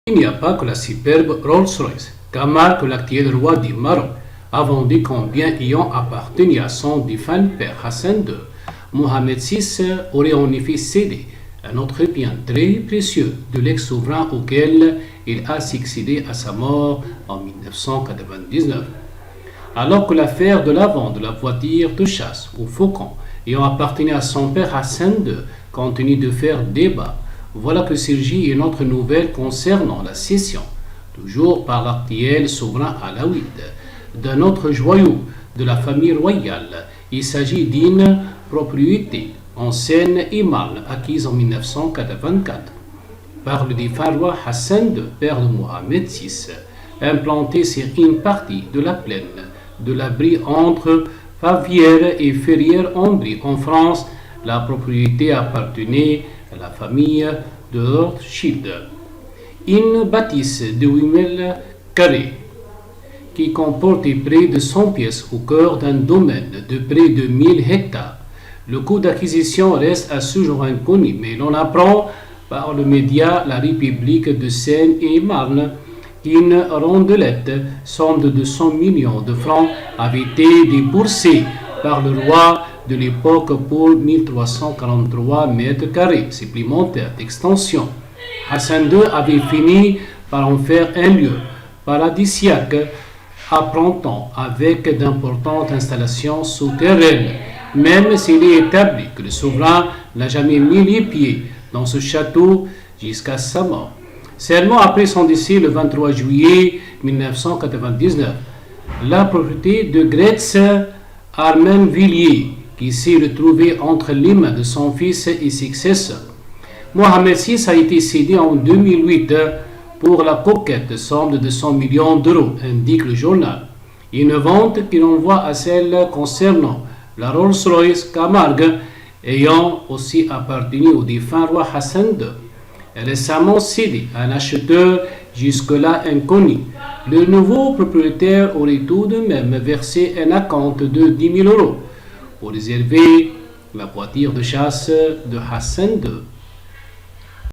Il n'y a pas que la superbe Rolls-Royce qu'Amar, que l'actuel roi du Maroc, a vendu comme bien ayant appartenu à son défunt père Hassan II. Mohamed VI aurait en effet cédé un autre bien très précieux de l'ex-souverain auquel il a succédé à sa mort en 1999. Alors que l'affaire de la vente de la voiture de chasse au Faucon ayant appartenu à son père Hassan II continue de faire débat, voilà que surgit une autre nouvelle concernant la cession, toujours par l'actuel souverain alaouite, d'un autre joyau de la famille royale. Il s'agit d'une propriété en Seine-et-Marne acquise en 1984 par le défunt roi Hassan II, père de Mohamed VI, implantée sur une partie de la plaine de la Brie entre Favières et Ferrières-en-Brie en France. La propriété appartenait à la famille de Rothschild. Une bâtisse de 8000 carrés qui comportait près de 100 pièces au cœur d'un domaine de près de 1000 hectares. Le coût d'acquisition reste à ce jour inconnu, mais l'on apprend par le média La République de Seine-et-Marne qu'une rondelette, somme de 200 millions de francs, avait été déboursée par le roi de l'époque pour 1343 mètres carrés supplémentaires d'extension. Hassan II avait fini par en faire un lieu paradisiaque apprentant avec d'importantes installations souterraines, même s'il est établi que le souverain n'a jamais mis les pieds dans ce château jusqu'à sa mort. Seulement après son décès le 23 juillet 1999, la propriété de Gretz Armenvilliers qui s'est retrouvée entre les mains de son fils et successeur. Mohamed VI a été cédé en 2008 pour la coquette somme de 200 millions d'euros, indique le journal. Une vente qui renvoie à celle concernant la Rolls-Royce Camargue ayant aussi appartenu au défunt roi Hassan II. Récemment cédé à un acheteur jusque-là inconnu. Le nouveau propriétaire aurait tout de même versé un acompte de 10 000 euros pour réserver la voiture de chasse de Hassan II.